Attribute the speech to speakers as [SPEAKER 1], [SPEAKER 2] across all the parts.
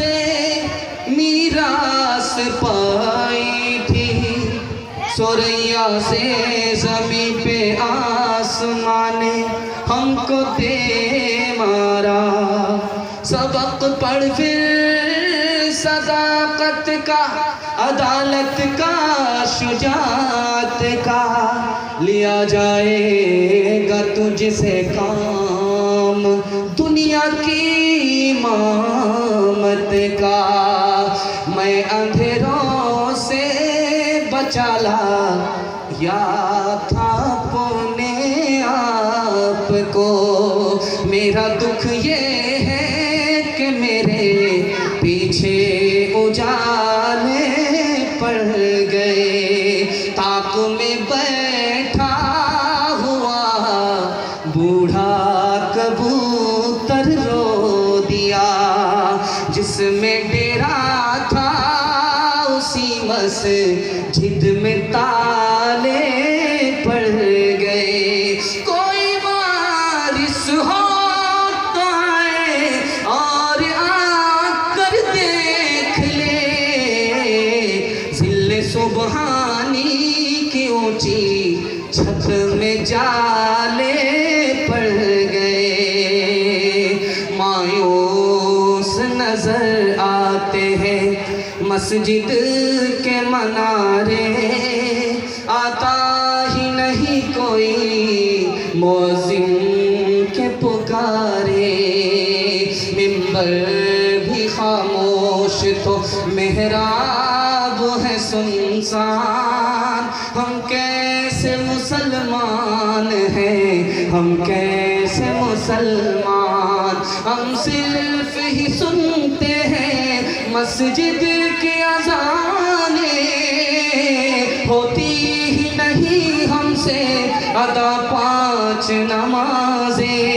[SPEAKER 1] से मीरास पाई थी, सोरैया से ज़मीं पे आसमान ने हमको दे मारा। सबक पढ़ फिर सदाकत का, अदालत का, शुजाअत का, लिया जाएगा तुझसे काम दुनिया की इमामत का। मैं अंधेरों से बचाला या था अपने आप को। मेरा दुख ये है कि मेरे पीछे उजाले पड़ गए। ताक में बैठा हुआ बूढ़ा कबूतर रो दिया। जिसमें डेरा था उसी मस्जिद में ताले पड़ गए। कोई वारिस हो तो आए और आकर देख ले, ज़िल्ले सुबहानी की ऊंची छत में जाले पड़ गए। मायूस नजर आते हैं मस्जिद के मनारे, आता ही नहीं कोई मौज़िन के पुकारे। मिंबर भी खामोश तो मेहराब है सुनसान। हम कैसे मुसलमान हैं, हम कैसे मुसलमान। हम सिर्फ ही सुनते हैं मस्जिद की अज़ानें, होती ही नहीं हमसे अदा 5 नमाज़ें।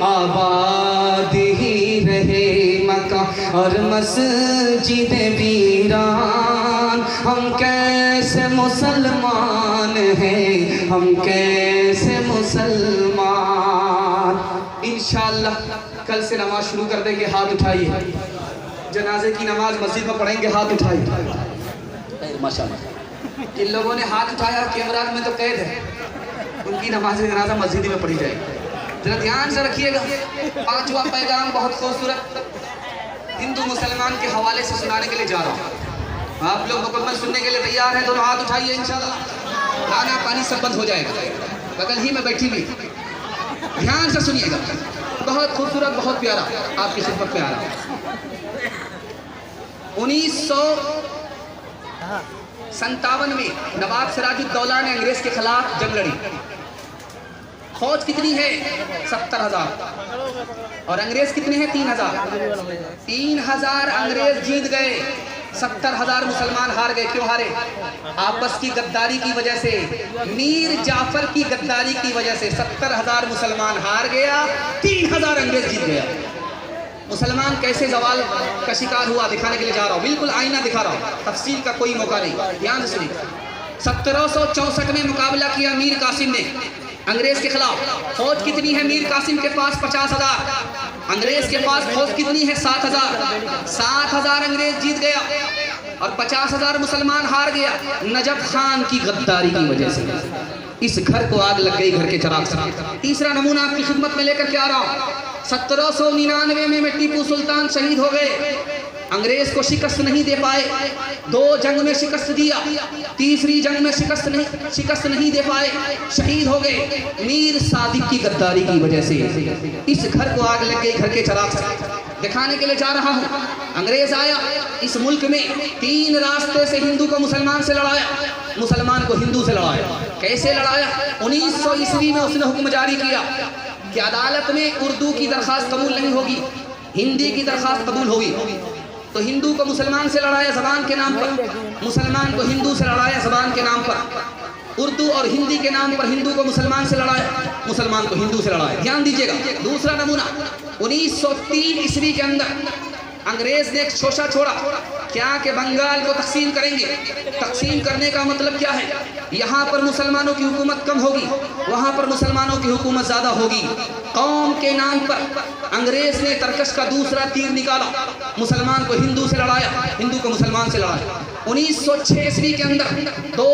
[SPEAKER 1] आबाद ही रहे मक्का और मस्जिद वीरान। हम कैसे मुसलमान हैं, हम कैसे मुसलमान। इंशाअल्लाह कल से नमाज शुरू कर देंगे। हाथ उठाइए, जनाजे की नमाज मस्जिद में पढ़ेंगे। हाथ उठाइए। माशाअल्लाह इन लोगों ने हाथ उठाया, कैमरा में तो कैद है। उनकी नमाज जनाजा मस्जिद में पढ़ी जाएगी। जरा ध्यान से रखिएगा। 5वां पैगाम बहुत खूबसूरत हिंदू मुसलमान के हवाले से सुनाने के लिए जा रहा हूँ। आप लोग मुकम्मल सुनने के लिए तैयार हैं? दोनों हाथ उठाइए। इंशाअल्लाह खाना पानी सब बंद हो जाएगा। बगल ही में बैठी हुई, ध्यान से सुनिएगा। बहुत खूबसूरत, बहुत प्यारा, आपकी खिदमत में आ रहा हूँ। 1957 में नवाब सिराजुद्दौला ने अंग्रेज के खिलाफ जंग लड़ी। फौज कितनी है? 70,000 और अंग्रेज कितने हैं? 3,000। 3,000 अंग्रेज जीत गए, 70,000 मुसलमान हार गए। क्यों हारे? आपस की गद्दारी की वजह से, मीर जाफर की गद्दारी की वजह से 70,000 मुसलमान हार गया, 3,000 अंग्रेज जीत गया। मुसलमान कैसे जवाल का शिकार हुआ दिखाने के लिए जा रहा हूँ। बिल्कुल आईना दिखा रहा हूँ, तफसील का कोई मौका नहीं। ध्यान से सुनिए। 1764 में मुकाबला किया मीर कासिम ने अंग्रेज के खिलाफ। फौज कितनी है? मीर कासिम के पास 50,000, अंग्रेज के पास फौज कितनी है? 7,000। 7,000 अंग्रेज जीत गया और 50,000 मुसलमान हार गया, नजफ खान की गद्दारी की वजह से। इस घर को आग लग गई, घर के चिराग से। तीसरा नमूना आपकी खिदमत में लेकर के आ रहा हूँ। 1799 में टीपू सुल्तान शहीद हो गए। अंग्रेज को शिकस्त नहीं दे पाए। 2 जंग में शिकस्त दिया, तीसरी जंग में शिकस्त नहीं दे पाए, शहीद हो गए मीर सादिक की गद्दारी की वजह से। इस घर को आग लग गई, घर के चिराग से। दिखाने के लिए जा रहा हूँ। अंग्रेज आया इस मुल्क में, 3 रास्ते से हिंदू को मुसलमान से लड़ाया, मुसलमान को हिंदू से लड़ाया। कैसे लड़ाया? 1900 ईस्वी में उसने हुक्म जारी किया कि अदालत में उर्दू की दरख्वास्त कबूल नहीं होगी, हिंदी की दरख्वास्त कबूल होगी। तो हिंदू को मुसलमान से लड़ाया ज़बान के नाम पर, मुसलमान को हिंदू से लड़ाया ज़बान के नाम पर। उर्दू और हिंदी के नाम पर हिंदू को मुसलमान से लड़ाया, मुसलमान को हिंदू से लड़ाया। ध्यान दीजिएगा। दूसरा नमूना 1903 ईस्वी के अंदर अंग्रेज ने एक शोषा छोड़ा क्या कि बंगाल को तकसीम करेंगे। तकसीम करने का मतलब क्या है, यहाँ पर मुसलमानों की हुकूमत कम होगी, वहाँ पर मुसलमानों की हुकूमत ज़्यादा होगी। कौम के नाम पर अंग्रेज ने तरकश का दूसरा तीर निकाला, मुसलमान को हिंदू से लड़ाया, हिंदू को मुसलमान से लड़ाया। 1906 ईस्वी के अंदर दो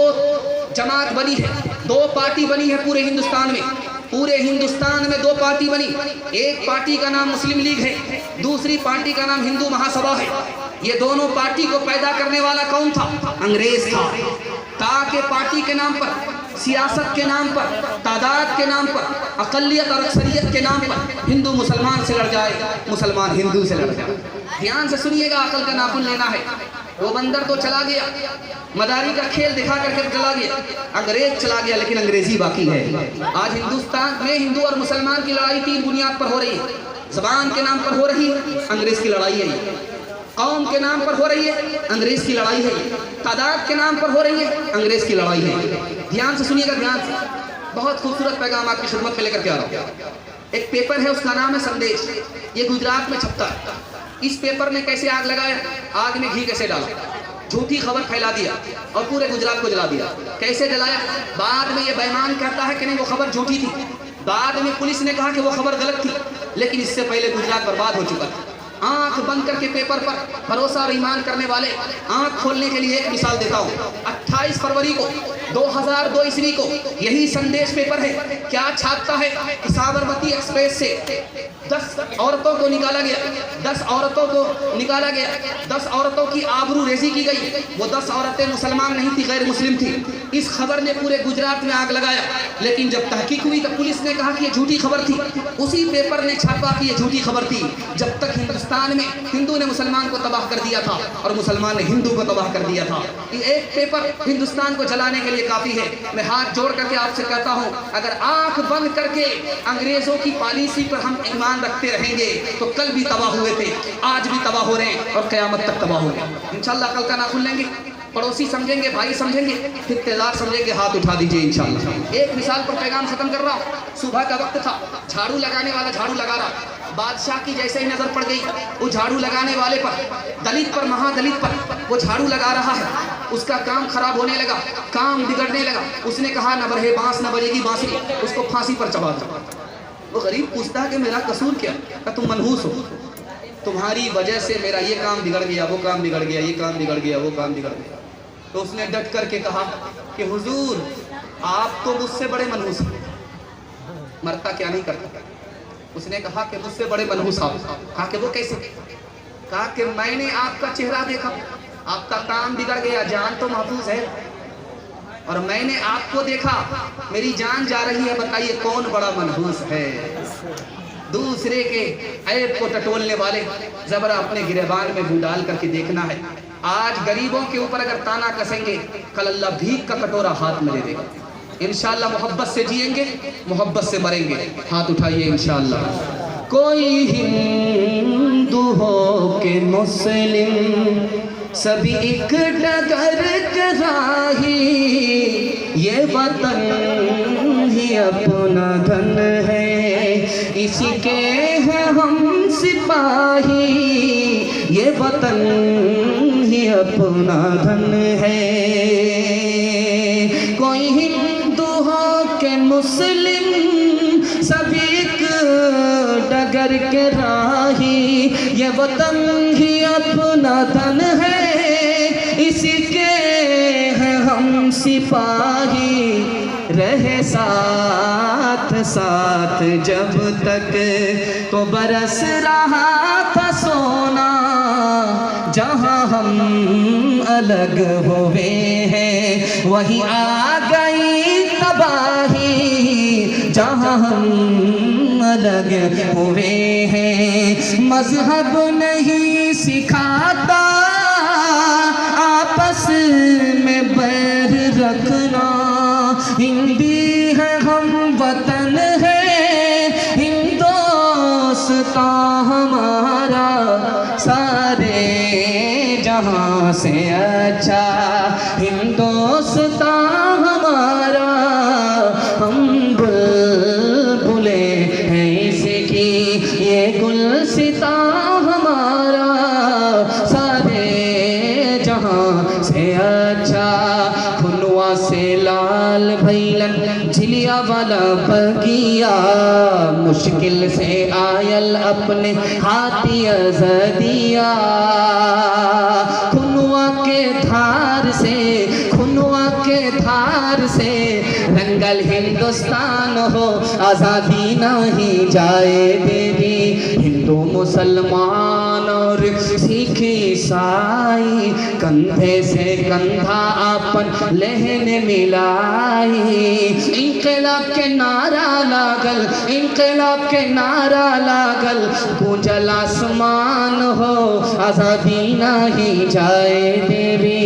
[SPEAKER 1] जमात बनी है, दो पार्टी बनी है पूरे हिंदुस्तान में। पूरे हिंदुस्तान में दो पार्टी बनी, एक पार्टी का नाम मुस्लिम लीग है, दूसरी पार्टी का नाम हिंदू महासभा है। ये दोनों पार्टी को पैदा करने वाला कौन था? अंग्रेज था। ताकि पार्टी के नाम पर, सियासत के नाम पर, तादाद के नाम पर, अकलियत और अक्सरियत के नाम पर हिंदू मुसलमान से लड़ जाए, मुसलमान हिंदू से लड़ जाए। ध्यान से सुनिएगा, अकल का नाखून लेना है। वो बंदर तो चला गया, मदारी का खेल दिखा करके चला गया, अंग्रेज चला गया, लेकिन अंग्रेजी बाकी है। आज हिंदुस्तान में हिंदू और मुसलमान की लड़ाई तीन बुनियाद पर हो रही है। ज़बान के नाम पर हो रही है, अंग्रेज की लड़ाई है। कौम के नाम पर हो रही है, अंग्रेज की लड़ाई है। तादाद के नाम पर हो रही है, अंग्रेज की लड़ाई है। ध्यान से सुनिएगा, ध्यान से। बहुत खूबसूरत पैगाम आपकी खिदमत में लेकर के आ रहा हूँ। एक पेपर है, उसका नाम है संदेश। ये गुजरात में छपता है। इस पेपर ने कैसे आग लगाया, आग में घी कैसे डाला, झूठी खबर फैला दिया और पूरे गुजरात को जला दिया। कैसे जलाया? बाद में ये बेईमान कहता है कि नहीं वो खबर झूठी थी, बाद में पुलिस ने कहा कि वो खबर गलत थी, लेकिन इससे पहले गुजरात बर्बाद हो चुका था। आंख बंद करके पेपर पर भरोसा और ईमान करने वाले आंख खोलने के लिए एक मिसाल देता हूँ। 28 फरवरी को 2002 ईस्वी को यही संदेश पेपर है, क्या छापता है कि साबरमती एक्सप्रेस से 10 औरतों को निकाला गया, 10 औरतों को निकाला गया, 10 औरतों की आबरू रेजी की गई। वो 10 औरतें मुसलमान नहीं थी, गैर मुस्लिम थी। इस खबर ने पूरे गुजरात में आग लगाया, लेकिन जब तहकीक हुई तो पुलिस ने कहा कि ये झूठी खबर थी। उसी पेपर ने छापा कि ये झूठी खबर थी। जब तक हिंदुस्तान में हिंदू ने मुसलमान को तबाह कर दिया था और मुसलमान ने हिंदू को तबाह कर दिया था। ये एक पेपर हिंदुस्तान को जलाने के लिए काफ़ी है। मैं हाथ जोड़ करके आपसे कहता हूँ, अगर आंख बंद करके अंग्रेजों की पॉलिसी पर हम ईमान रखते रहेंगे तो कल भी तबाह हुए थे, आज भी तबाह हो रहे हैं और क़यामत तक तबाह होंगे। इंशाल्लाह कल का नाखुन लेंगे, पड़ोसी समझेंगे, भाई समझेंगे, रिश्तेदार समझेंगे, हाथ उठा दीजिए इंशाल्लाह। एक मिसाल पर पैगाम खत्म कर रहा हूँ। सुबह का वक्त था, झाड़ू लगाने वाला झाड़ू लगा रहा, बादशाह की जैसे ही नजर पड़ गई वो झाड़ू लगाने वाले पर, दलित पर, महादलित पर वो झाड़ू लगा रहा है। उसका काम खराब होने लगा, काम बिगड़ने लगा। उसने कहा न बरहे बांस न बजेगी बांसुरी, उसको फांसी पर चढ़ा दो। वो गरीब पूछता है कि मेरा कसूर क्या? तुम मनहूस हो, तुम्हारी वजह से मेरा ये काम बिगड़ गया, वो काम बिगड़ गया, ये काम बिगड़ गया, वो काम बिगड़ गया। तो उसने डट करके कहा कि हुजूर आप तो मुझसे बड़े मनहूस हैं। मरता क्या नहीं करता। उसने कहा कि मुझसे बड़े मनहूस आप। कहा कि वो कैसे? कहा कि मैंने आपका चेहरा देखा, आपका काम बिगड़ गया, जान तो महफूज है, और मैंने आपको देखा, मेरी जान जा रही है, बताइए कौन बड़ा मनहूस है? दूसरे के ऐब को टटोलने वाले जबरा अपने गिरेबान में मुंह डाल करके देखना है। आज गरीबों के ऊपर अगर ताना कसेंगे, कल अल्लाह भीख का कटोरा हाथ में दे देगा। इंशाअल्लाह मोहब्बत से जिएंगे, मोहब्बत से मरेंगे। हाथ उठाइए इंशाअल्लाह। कोई हिंदू हो के मुस्लिम, सभी एक डगर के राही, ये वतन ही अपना धन है, इसी के हैं हम सिपाही, ये वतन ही अपना धन है। कोई हिंदू हो के मुस्लिम, सभी एक डगर के राही, ये वतन ही अपना धन है, इसी के हैं हम सिपाही, रहे साथ साथ जब तक तो बरस रहा था सोना, जहाँ हम अलग हुए हैं वहीं आ गई तबाही, जहाँ हम अलग हुए हैं। मजहब नहीं सिखाता आपस में बैर रखना, हिंदी है हम वतन है, हिंदोस्तां हमारा सारे जहां से अच्छा, हिंदोस्तां हमारा, हम बुलबुलें हैं इसकी, ये गुलसितां हमारा, वाला बगिया, मुश्किल से आयल अपने हाथी अज़दिया। खुनवा के धार से, खुनवा के धार से रंगल हिंदुस्तान हो, आज़ादी नहीं जाए देवी। हिंदू मुसलमान और सिख ईसाई कंधे से कंधा आपन लहन मिलाई। इंक़िलाब के नारा लागल, इंक़िलाब के नारा लागल, गूंजल आसमान हो, आज़ादी नहीं जाए देवी।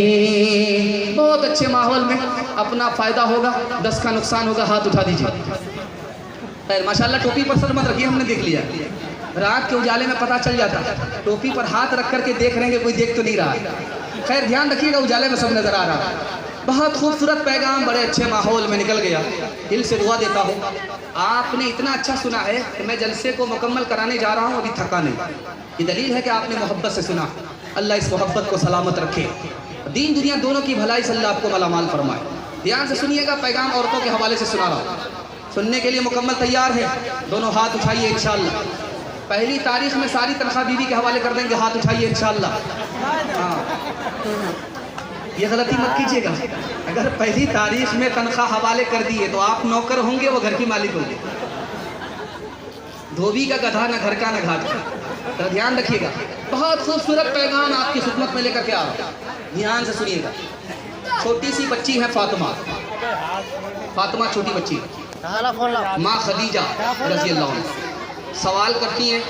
[SPEAKER 1] बहुत अच्छे माहौल में अपना फ़ायदा होगा, 10 का नुकसान होगा, हाथ उठा दीजिए। खैर माशाल्लाह, टोपी पर सर मत रखिए, हमने देख लिया। रात के उजाले में पता चल जाता, टोपी पर हाथ रख करके देख रहे हैं, कोई देख तो नहीं रहा। खैर ध्यान रखिएगा, उजाले में सब नज़र आ रहा। बहुत खूबसूरत पैगाम बड़े अच्छे माहौल में निकल गया। दिल से दुआ देता हूँ, आपने इतना अच्छा सुना है कि मैं जलसे को मुकम्मल कराने जा रहा हूँ, अभी थका नहीं। ये दलील है कि आपने मोहब्बत से सुना। अल्लाह इस मोहब्बत को सलामत रखे, दीन दुनिया दोनों की भलाई से अल्लाह आपको मालामाल फरमाए। ध्यान से सुनिएगा, पैगाम औरतों के हवाले से सुना रहा हूँ। सुनने के लिए मुकम्मल तैयार है? दोनों हाथ उठाइए इंशाअल्लाह। पहली तारीख में सारी तनख्वाह बीवी के हवाले कर देंगे, हाथ उठाइए इंशाअल्लाह। हाँ, ये गलती मत कीजिएगा। अगर पहली तारीख में तनख्वाह हवाले कर दिए तो आप नौकर होंगे, वो घर की मालिक होंगे। धोबी का गधा, न घर का न घाट का। तो ध्यान रखिएगा, बहुत खूबसूरत पैगाम आपकी खिदमत में लेकर के आ रहा हूं। ध्यान से सुनिएगा। छोटी सी बच्ची है फातिमा, फातिमा छोटी बच्ची, माँ खदीजा रज़ी अल्लाह अन्हा। सवाल करती हैं